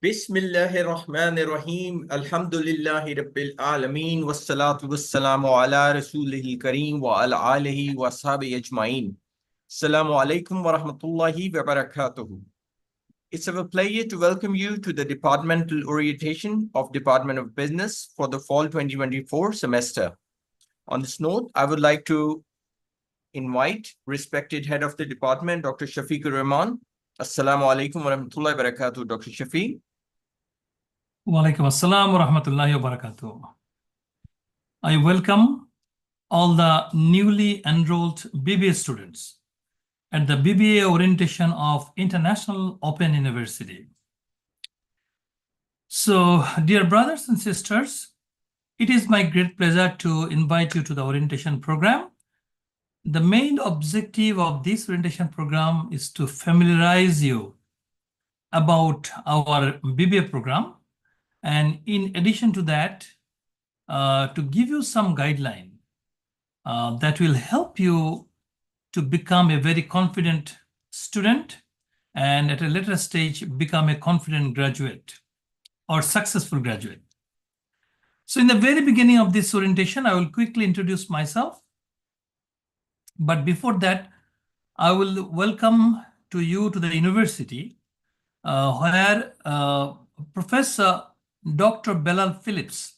Bismillahirrahmanirrahim. Alhamdulillahi Rabbil Alameen. Wassalatu wassalamu ala Rasulihil Kareem wa ala alihi wa sahbihi ajma'in. Assalamu alaikum wa rahmatullahi wa barakatuhu. It's our pleasure to welcome you to the departmental orientation of Department of Business for the fall 2024 semester. On this note, I would like to invite respected head of the department, Dr. Shafiqur Rahman. Assalamu alaikum wa rahmatullahi wa barakatuh, Dr. Shafiq. Walaikum assalam wa rahmatullahi wa barakatuh. I welcome all the newly enrolled BBA students at the BBA orientation of International Open University. So, dear brothers and sisters, it is my great pleasure to invite you to the orientation program. The main objective of this orientation program is to familiarize you about our BBA program. And in addition to that, to give you some guideline that will help you to become a very confident student and at a later stage become a confident graduate or successful graduate. So in the very beginning of this orientation, I will quickly introduce myself. But before that, I will welcome to you to the university where Professor Dr. Belal Phillips,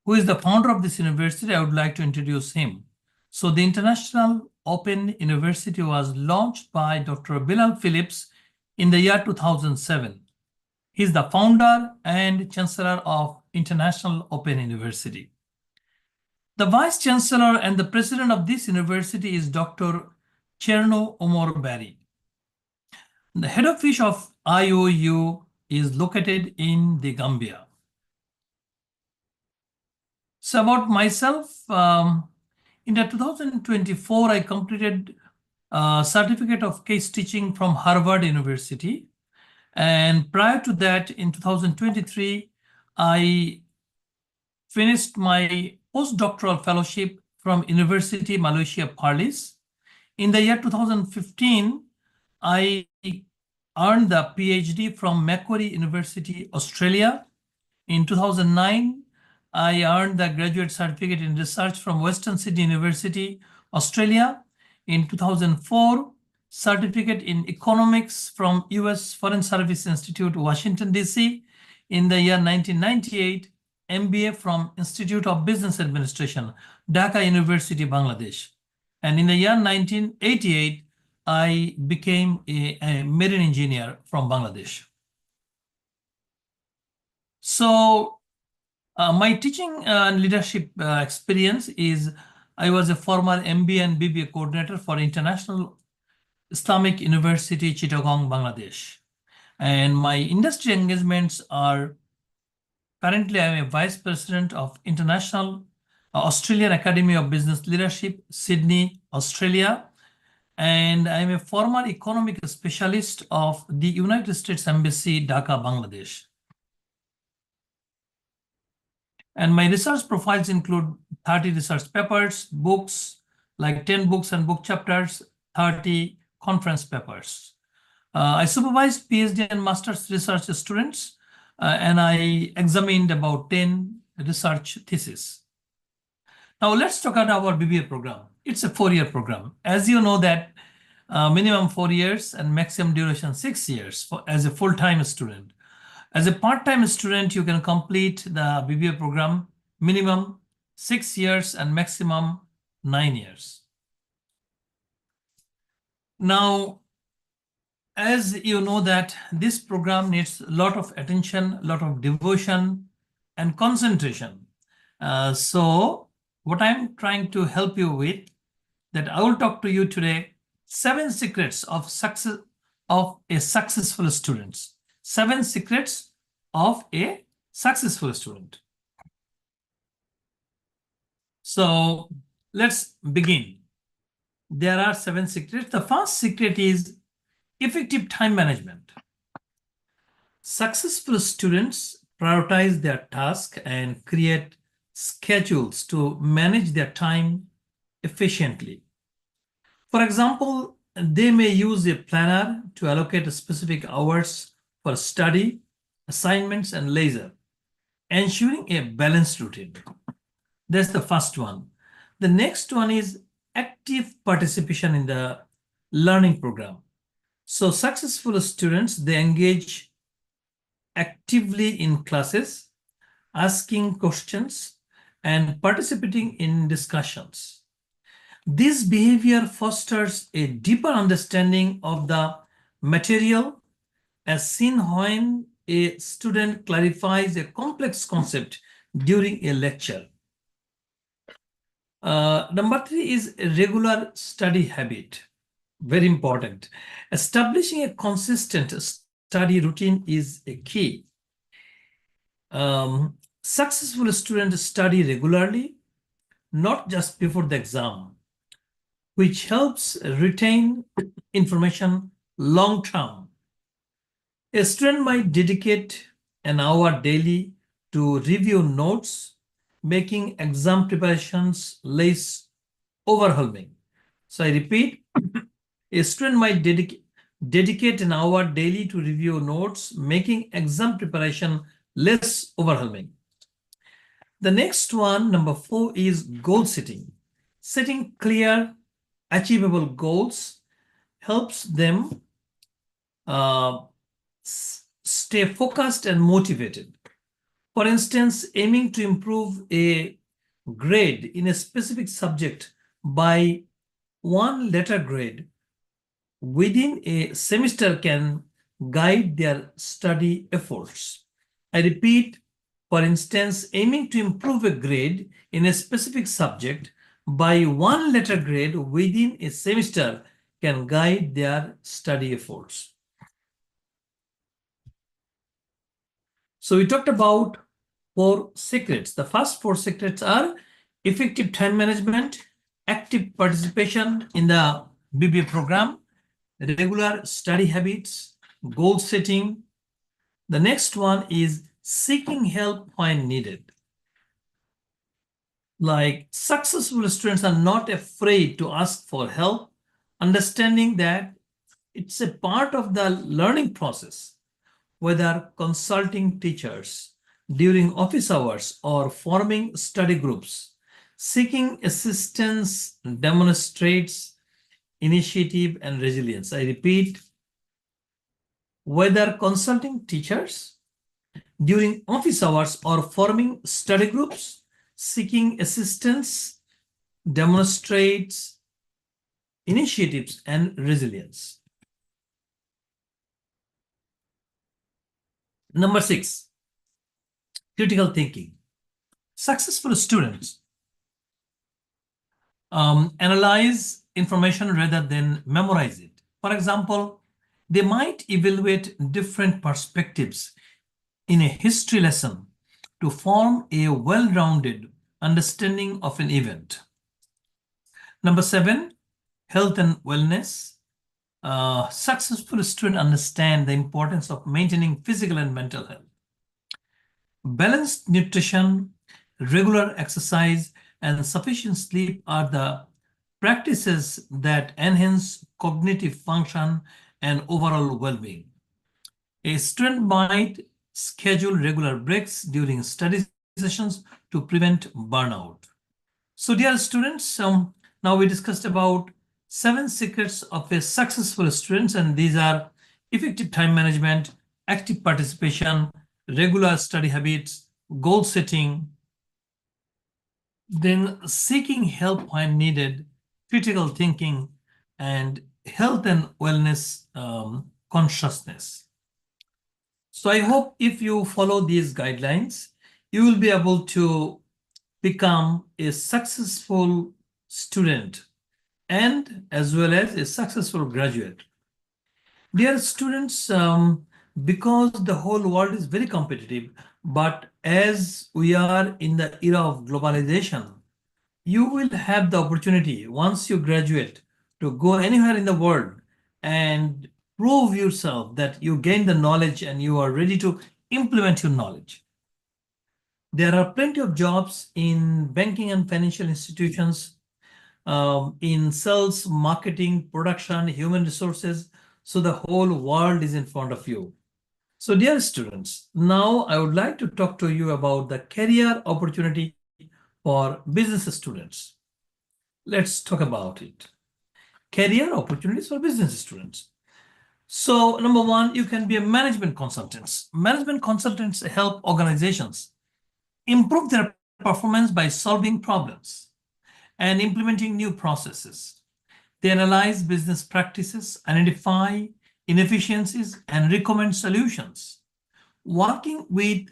who is the founder of this university, I would like to introduce him. So the International Open University was launched by Dr. Belal Phillips in the year 2007. He is the founder and chancellor of International Open University. The vice chancellor and the president of this university is Dr. Cherno Omar Barry. The head office of IOU is located in the Gambia. So about myself, in the 2024, I completed a certificate of case teaching from Harvard University. And prior to that, in 2023, I finished my postdoctoral fellowship from University Malaysia Perlis. In the year 2015, I earned the PhD from Macquarie University, Australia. In 2009, I earned the graduate certificate in research from Western Sydney University, Australia. In 2004, certificate in economics from US Foreign Service Institute, Washington, DC. In the year 1998, MBA from Institute of Business Administration, Dhaka University, Bangladesh. And in the year 1988, I became a marine engineer from Bangladesh. So my teaching and leadership experience is I was a former MBA and BBA coordinator for International Islamic University, Chittagong, Bangladesh. And my industry engagements are currently I'm a vice president of International Australian Academy of Business Leadership, Sydney, Australia. And I'm a former economic specialist of the United States Embassy, Dhaka, Bangladesh. And my research profiles include 30 research papers, books, like 10 books and book chapters, 30 conference papers. I supervised PhD and master's research students, and I examined about 10 research theses. Now let's talk about our BBA program. It's a 4-year program. As you know that minimum 4 years and maximum duration 6 years as a full-time student. As a part-time student, you can complete the BBA program minimum 6 years and maximum 9 years. Now, as you know that this program needs a lot of attention, a lot of devotion and concentration. So what I'm trying to help you with, that I will talk to you today, 7 secrets of success of a successful student. 7 secrets of a successful student. So let's begin. There are 7 secrets. The first secret is effective time management. Successful students prioritize their task and create schedules to manage their time efficiently. For example, they may use a planner to allocate specific hours for study assignments, and leisure, ensuring a balanced routine. That's the first one. The next one is active participation in the learning program. So successful students, they engage actively in classes, asking questions, and participating in discussions. This behavior fosters a deeper understanding of the material, as seen when a student clarifies a complex concept during a lecture. Number 3 is a regular study habit. Very important. Establishing a consistent study routine is a key. Successful students study regularly, not just before the exam, which helps retain information long term. A student might dedicate an hour daily to review notes, making exam preparations less overwhelming. So I repeat, a student might dedicate an hour daily to review notes, making exam preparation less overwhelming. The next one, number 4, is goal setting. Setting clear, achievable goals helps them stay focused and motivated. For instance, aiming to improve a grade in a specific subject by 1 letter grade within a semester can guide their study efforts. I repeat, for instance, aiming to improve a grade in a specific subject by 1 letter grade within a semester can guide their study efforts. So we talked about 4 secrets. The first 4 secrets are effective time management, active participation in the BBA program, regular study habits, goal setting. The next one is seeking help when needed. Like, successful students are not afraid to ask for help, understanding that it's a part of the learning process, whether consulting teachers during office hours or forming study groups. Seeking assistance demonstrates initiative and resilience. I repeat, whether consulting teachers during office hours or forming study groups, seeking assistance demonstrates initiatives and resilience. Number 6, critical thinking. Successful students analyze information rather than memorize it. For example, they might evaluate different perspectives in a history lesson to form a well-rounded understanding of an event. Number 7, health and wellness. Successful students understand the importance of maintaining physical and mental health. Balanced nutrition, regular exercise, and sufficient sleep are the practices that enhance cognitive function and overall well-being. A student might schedule regular breaks during study sessions to prevent burnout. So dear students, now we discussed about 7 secrets of a successful student, and these are effective time management, active participation, regular study habits, goal setting, then seeking help when needed, critical thinking, and health and wellness consciousness. So I hope if you follow these guidelines, you will be able to become a successful student and as well as a successful graduate. Dear students, because the whole world is very competitive, but as we are in the era of globalization, you will have the opportunity once you graduate to go anywhere in the world and prove yourself that you gain the knowledge and you are ready to implement your knowledge. There are plenty of jobs in banking and financial institutions, in sales, marketing, production, human resources. So the whole world is in front of you. So, dear students, now I would like to talk to you about the career opportunity for business students. Let's talk about it. Career opportunities for business students. So, number one, you can be a management consultant. Management consultants help organizations improve their performance by solving problems and implementing new processes. They analyze business practices, identify inefficiencies, and recommend solutions. Working with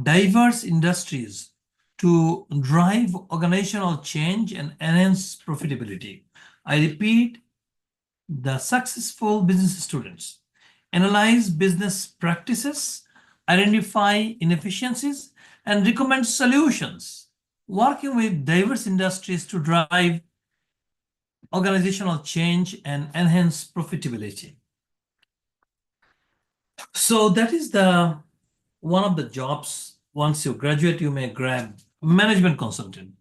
diverse industries to drive organizational change and enhance profitability. I repeat, the successful business students analyze business practices, identify inefficiencies, and recommend solutions, working with diverse industries to drive organizational change and enhance profitability. So that is the one of the jobs. Once you graduate, you may grab management consultant.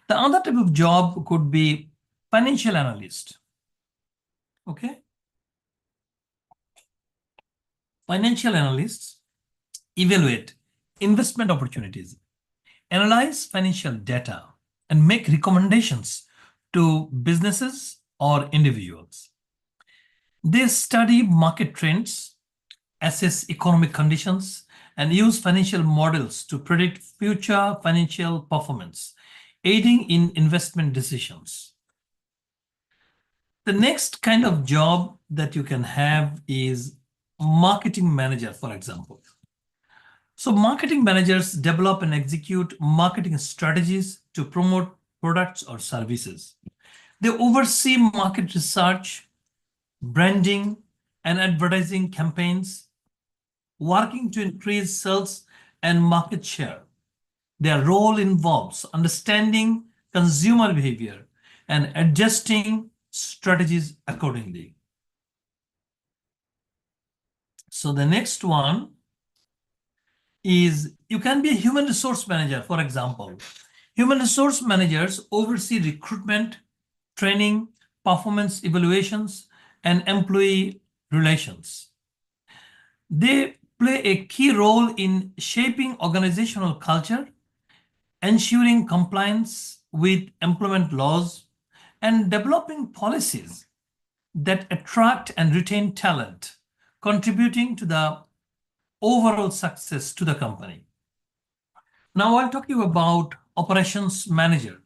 The other type of job could be financial analyst. Okay. Financial analysts evaluate investment opportunities, analyze financial data, and make recommendations to businesses or individuals. They study market trends, assess economic conditions, and use financial models to predict future financial performance, aiding in investment decisions. The next kind of job that you can have is marketing manager, for example. So marketing managers develop and execute marketing strategies to promote products or services. They oversee market research, branding, and advertising campaigns, working to increase sales and market share. Their role involves understanding consumer behavior and adjusting strategies accordingly. So the next one is you can be a human resource manager, for example. Human resource managers oversee recruitment, training, performance evaluations, and employee relations. They play a key role in shaping organizational culture, ensuring compliance with employment laws, and developing policies that attract and retain talent, contributing to the overall success to the company. Now I'll talk to you about operations manager.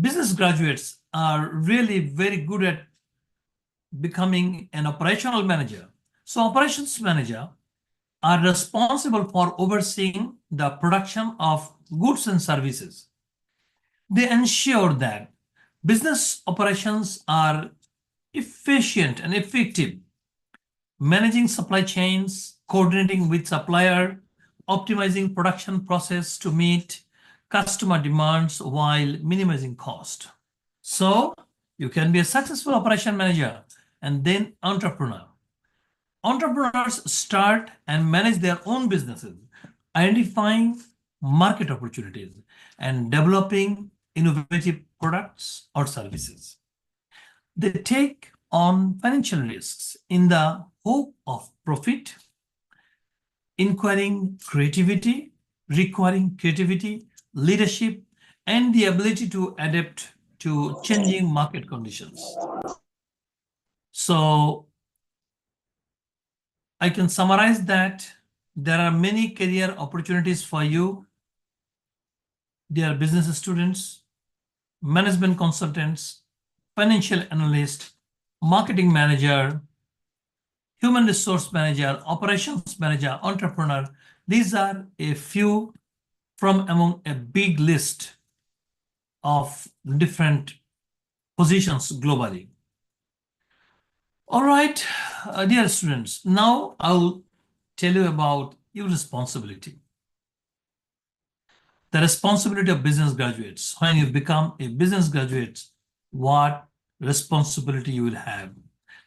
Business graduates are really very good at becoming an operational manager. So operations manager are responsible for overseeing the production of goods and services. They ensure that business operations are efficient and effective, managing supply chains, coordinating with supplier, optimizing production process to meet customer demands while minimizing cost. So you can be a successful operation manager and then entrepreneur. Entrepreneurs start and manage their own businesses, identifying market opportunities and developing innovative products or services. They take on financial risks in the hope of profit, requiring creativity, leadership, and the ability to adapt to changing market conditions. So I can summarize that there are many career opportunities for you. There are business students, management consultants, financial analyst, marketing manager, human resource manager, operations manager, entrepreneur. These are a few from among a big list of different positions globally. All right, dear students, now I'll tell you about your responsibility. The responsibility of business graduates. When you become a business graduate, what responsibility you will have?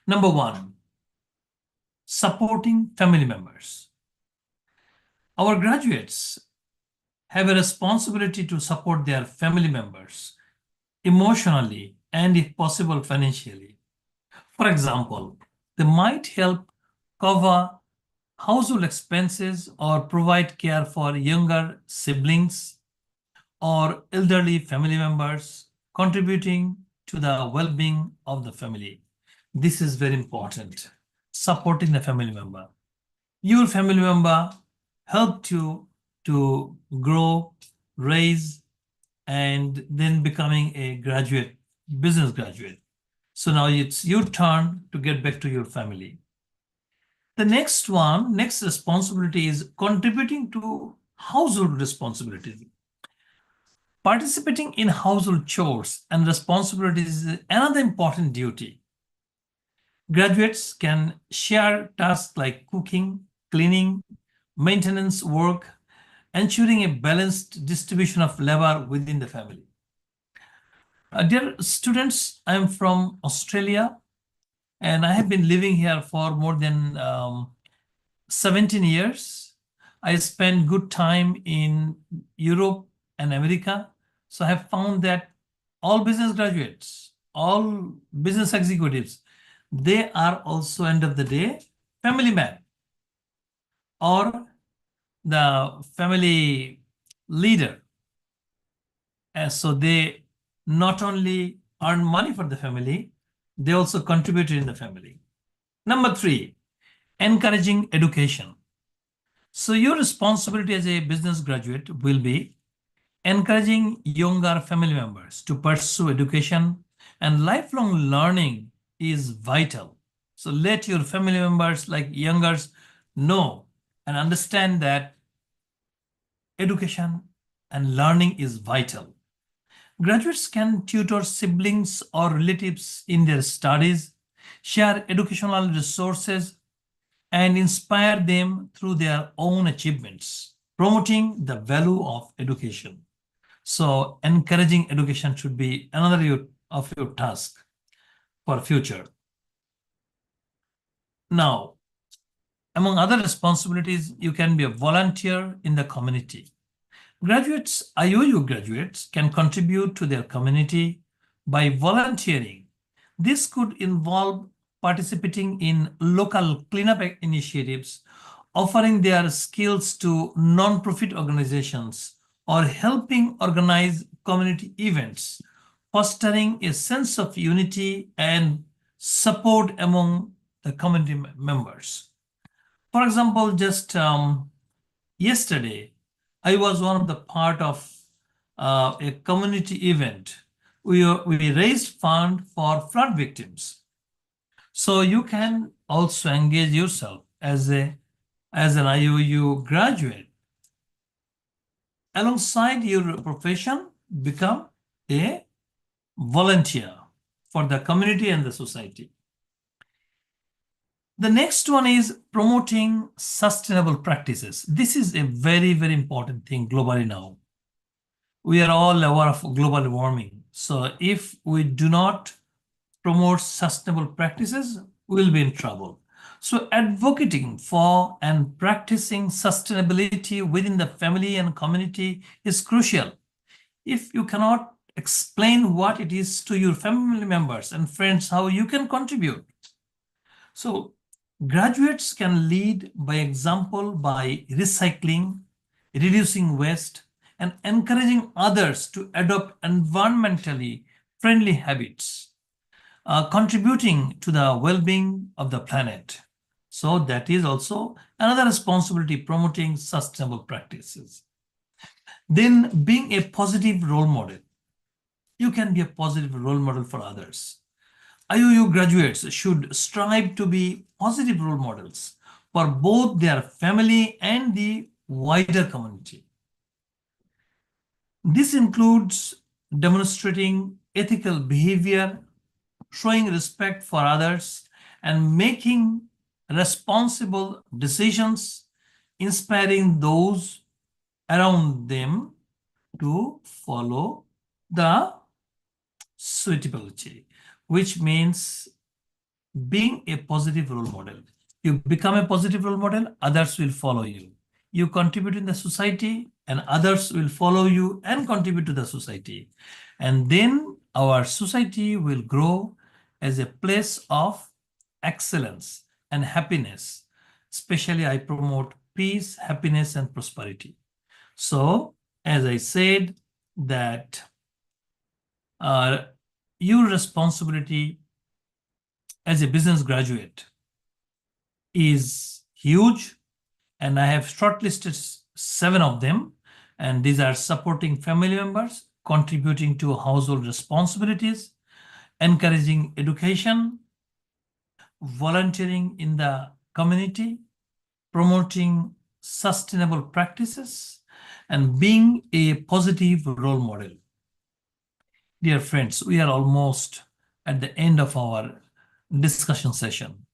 Number one, supporting family members. Our graduates have a responsibility to support their family members emotionally and, if possible, financially. For example, they might help cover household expenses or provide care for younger siblings or elderly family members, contributing to the well-being of the family. This is very important. Supporting the family member. Your family member helped you to grow, raise, and then becoming a graduate, business graduate. So now it's your turn to get back to your family. The next responsibility is contributing to household responsibilities. Participating in household chores and responsibilities is another important duty. Graduates can share tasks like cooking, cleaning, maintenance work, ensuring a balanced distribution of labor within the family. Dear students, I am from Australia and I have been living here for more than 17 years. I spent good time in Europe and America. So I have found that all business graduates, all business executives, they are also end of the day family man or the family leader. And so they not only earn money for the family, they also contribute in the family. Number 3, encouraging education. So your responsibility as a business graduate will be encouraging younger family members to pursue education, and lifelong learning is vital. So let your family members like youngers know and understand that education and learning is vital. Graduates can tutor siblings or relatives in their studies, share educational resources, and inspire them through their own achievements, promoting the value of education. So encouraging education should be another of your task for future. Now, among other responsibilities, you can be a volunteer in the community. Graduates, IOU graduates, can contribute to their community by volunteering. This could involve participating in local cleanup initiatives, offering their skills to non-profit organizations, or helping organize community events, fostering a sense of unity and support among the community members. For example, just yesterday, I was one of the part of a community event. We raised fund for flood victims. So you can also engage yourself as an IOU graduate. Alongside your profession, become a volunteer for the community and the society. The next one is promoting sustainable practices. This is a very, very important thing globally now. We are all aware of global warming. So if we do not promote sustainable practices, we'll be in trouble. So advocating for and practicing sustainability within the family and community is crucial. If you cannot explain what it is to your family members and friends, how you can contribute. So graduates can lead by example by recycling, reducing waste, and encouraging others to adopt environmentally friendly habits, contributing to the well-being of the planet. So that is also another responsibility, promoting sustainable practices. Then being a positive role model. You can be a positive role model for others. IOU graduates should strive to be positive role models for both their family and the wider community. This includes demonstrating ethical behavior, showing respect for others, and making responsible decisions, inspiring those around them to follow the suitability, which means being a positive role model. You become a positive role model, others will follow you. You contribute in the society and others will follow you and contribute to the society. And then our society will grow as a place of excellence and happiness, Especially, I promote peace, happiness, and prosperity. So, as I said, that your responsibility as a business graduate is huge, and I have shortlisted 7 of them, and these are supporting family members, contributing to household responsibilities, encouraging education, volunteering in the community, promoting sustainable practices, and being a positive role model. Dear friends, we are almost at the end of our discussion session.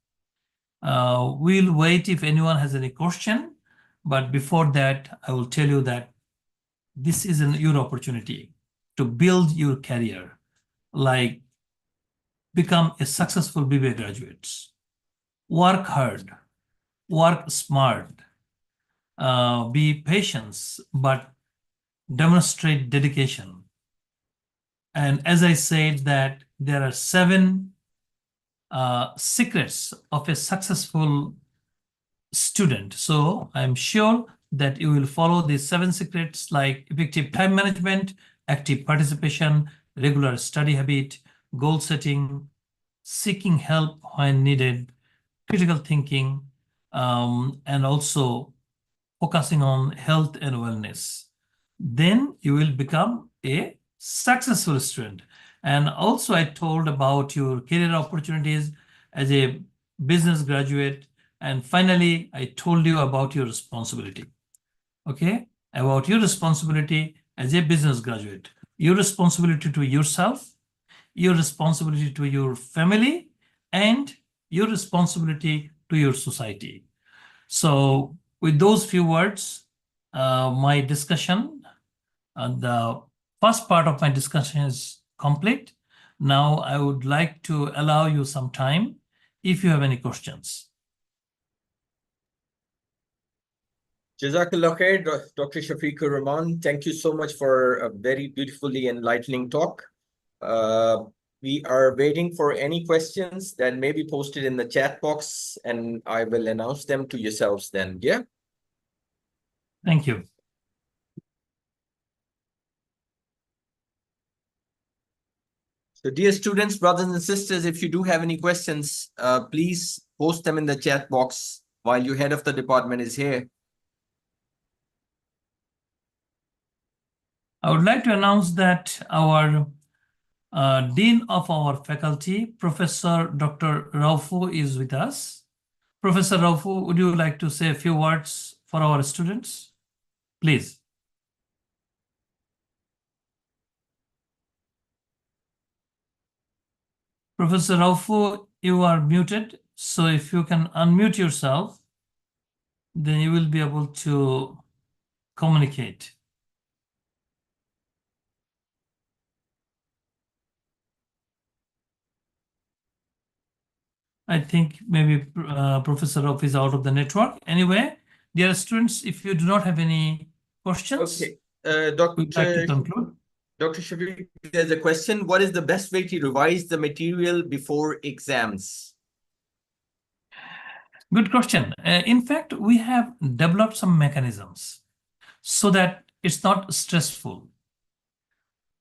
We'll wait if anyone has any question, but before that, I will tell you that this is your opportunity to build your career, like become a successful BBA graduates. Work hard, work smart, be patient, but demonstrate dedication. And as I said, that there are 7 secrets of a successful student. So I'm sure that you will follow these 7 secrets, like effective time management, active participation, regular study habit, goal setting, seeking help when needed, critical thinking, and also focusing on health and wellness. Then you will become a successful student. And also, I told about your career opportunities as a business graduate. And finally, I told you about your responsibility. Okay? About your responsibility as a business graduate, your responsibility to yourself, your responsibility to your family, and your responsibility to your society. So, with those few words, my discussion, the first part of my discussion is complete. Now, I would like to allow you some time if you have any questions. Jazakallah khair, Dr. Shafiqur Rahman. Thank you so much for a very beautifully enlightening talk. We are waiting for any questions that may be posted in the chat box, and I will announce them to yourselves then. Yeah. Thank you. So, dear students, brothers and sisters, if you do have any questions, please post them in the chat box while your head of the department is here. I would like to announce that our Dean of our faculty, Professor Dr. Raufu, is with us. Professor Raufu, would you like to say a few words for our students? Please. Professor Raufu, you are muted. So if you can unmute yourself, then you will be able to communicate. I think maybe Professor Raufu is out of the network. Anyway, dear students, if you do not have any questions, Okay. we'd like to conclude. Dr. Shafiq, there's a question. What is the best way to revise the material before exams? Good question. In fact, we have developed some mechanisms so that it's not stressful.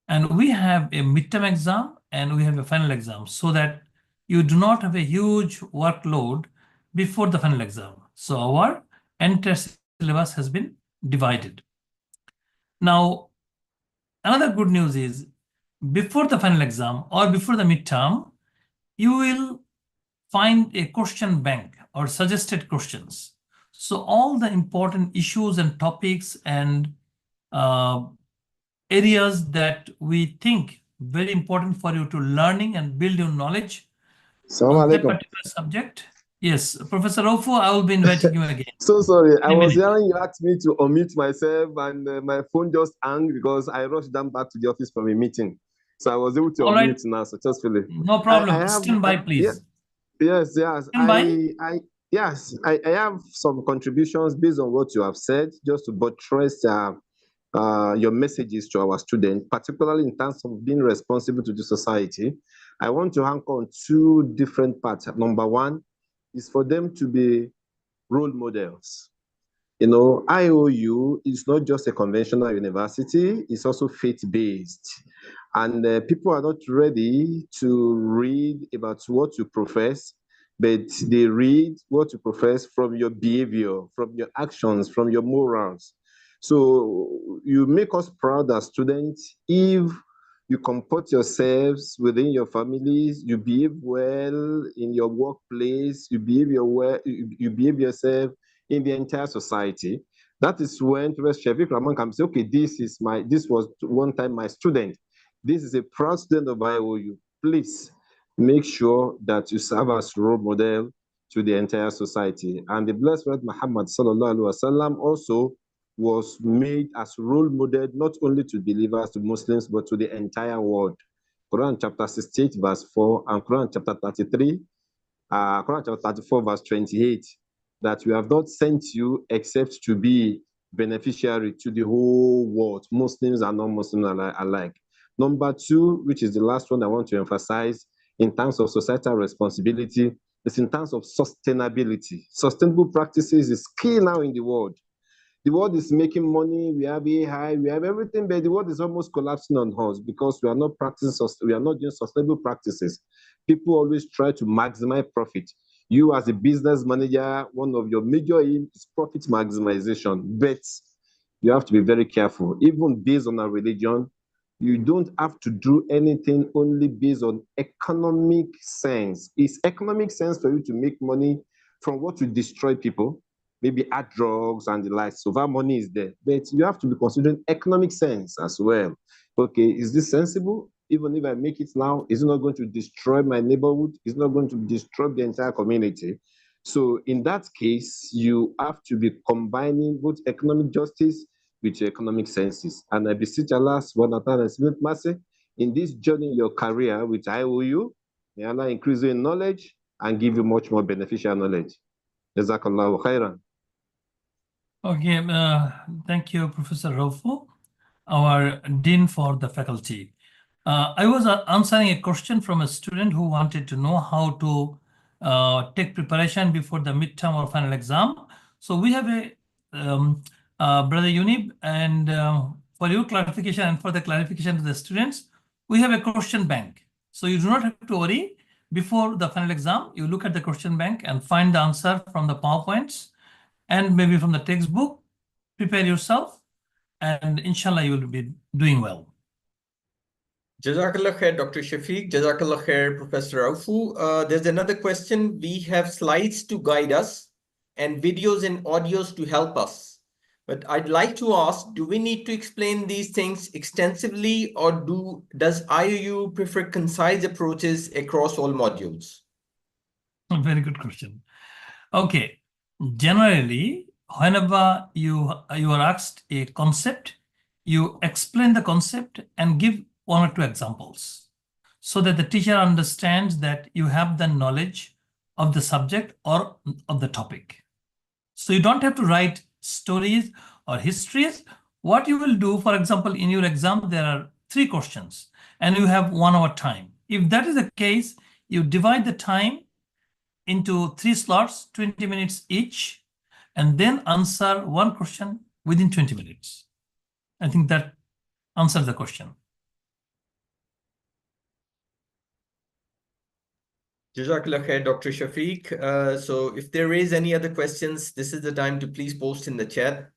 And we have a midterm exam and we have a final exam so that you do not have a huge workload before the final exam. So our entire syllabus has been divided. Now, another good news is before the final exam or before the midterm, you will find a question bank or suggested questions. So all the important issues and topics and areas that we think very important for you to learning and build your knowledge on that particular subject. Yes, Professor Raufu, I will be inviting you again. So sorry, I was hearing you asked me to unmute myself and my phone just hung because I rushed down back to the office from a meeting. So I was able to unmute now successfully. No problem. Stand by, please. Yes. Stand by. I have some contributions based on what you have said, just to buttress your messages to our students, particularly in terms of being responsible to the society. I want to anchor on 2 different parts. Number 1 is for them to be role models. You know, IOU is not just a conventional university, it's also faith-based. And people are not ready to read about what you profess, but they read what you profess from your behavior, from your actions, from your morals. So you make us proud as students if you comport yourselves within your families, you behave well in your workplace, you behave you behave yourself in the entire society. That is when Professor Shafiq Rahman can say, okay, this was one time my student. This is a proud student of IOU. Please make sure that you serve as role model to the entire society. And the blessed Prophet Muhammad sallallahu alaihi wasallam also was made as role model not only to believers, to Muslims, but to the entire world. Quran chapter 68, verse 4, and Quran chapter 33, Quran chapter 34, verse 28, that we have not sent you except to be beneficiary to the whole world, Muslims and non-Muslims alike. Number two, which is the last one I want to emphasize in terms of societal responsibility, is in terms of sustainability. Sustainable practices is key now in the world. The world is making money, we have AI, we have everything, but the world is almost collapsing on us because we are not doing sustainable practices. People always try to maximize profit. You as a business manager, one of your major aims is profit maximization, but you have to be very careful. Even based on our religion, you don't have to do anything only based on economic sense. It's economic sense for you to make money from what will destroy people, maybe hard drugs and the like. So that money is there. But you have to be considering economic sense as well. Okay, is this sensible? Even if I make it now, is it not going to destroy my neighborhood? Is it not going to destroy the entire community? So in that case, you have to be combining both economic justice with your economic senses. And I beseech Allah subhanahu wa ta'ala mercy in this journey in your career with IOU, may Allah increase you in knowledge and give you much more beneficial knowledge. Jazakallahu khairan. Okay, thank you, Professor Raufu, our Dean for the faculty. I was answering a question from a student who wanted to know how to take preparation before the midterm or final exam. So we have a Brother Unib, and for your clarification and for the clarification to the students, we have a question bank. So you do not have to worry. Before the final exam, you look at the question bank and find the answer from the PowerPoints and maybe from the textbook. Prepare yourself, and inshallah you will be doing well. Jazakallah khair, Dr. Shafiq. Jazakallah khair, Professor Aufu. There's another question. We have slides to guide us and videos and audios to help us. But I'd like to ask, do we need to explain these things extensively, or does IOU prefer concise approaches across all modules? Very good question. Okay, generally, whenever you are asked a concept, you explain the concept and give one or two examples so that the teacher understands that you have the knowledge of the subject or of the topic. So you don't have to write stories or histories. What you will do, for example, in your exam, there are 3 questions and you have 1 hour time. If that is the case, you divide the time into 3 slots, 20 minutes each, and then answer 1 question within 20 minutes. I think that answers the question. Jazakallah khair, Dr. Shafiq. So if there is any other questions, this is the time to please post in the chat.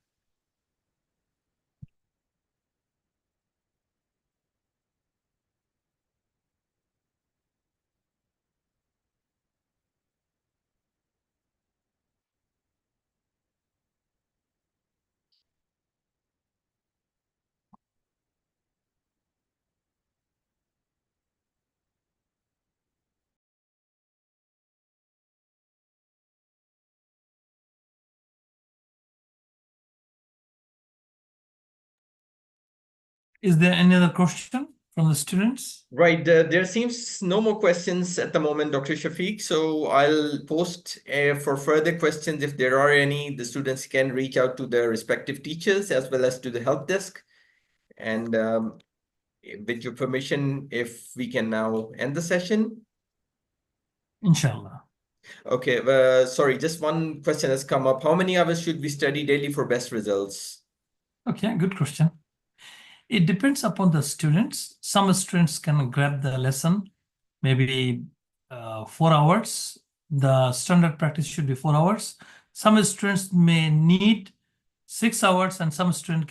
Is there any other question from the students? Right, there seems no more questions at the moment, Dr. Shafiq. So I'll post for further questions. If there are any, the students can reach out to their respective teachers as well as to the help desk. And with your permission, if we can now end the session. Inshallah. Okay, sorry, just one question has come up. How many hours should we study daily for best results? Okay, good question. It depends upon the students. Some students can grab the lesson maybe 4 hours. The standard practice should be 4 hours. Some students may need 6 hours and some student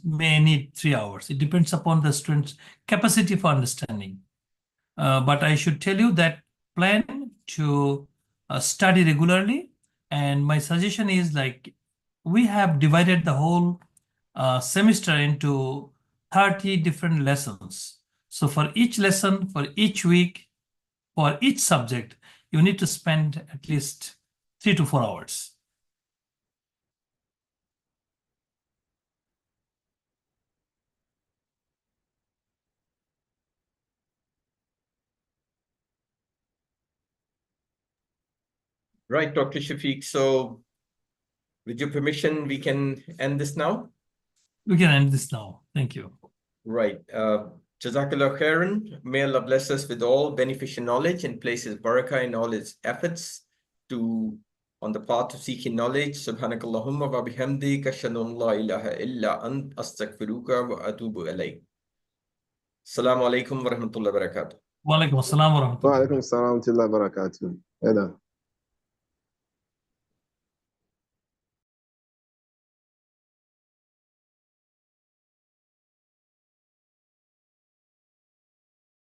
may need 3 hours. It depends upon the student's capacity for understanding. But I should tell you that plan to study regularly. And my suggestion is like we have divided the whole semester into 30 different lessons. So for each lesson, for each week, for each subject, you need to spend at least 3 to 4 hours. Right, Dr. Shafiq. So with your permission, we can end this now? We can end this now. Thank you. Right. Jazakallah khairan. May Allah bless us with all beneficial knowledge and places barakah in all its efforts on the path of seeking knowledge. Subhanakallahumma wa bihamdik ashhadu an la ilaha illa ant astaghfiruka wa atubu ilayk. Assalamu alaikum wa rahmatullahi wa barakatuh. Wa alaikum assalam wa rahmatullahi wa Wa alaikum salam wa rahmatullahi wa barakatuh.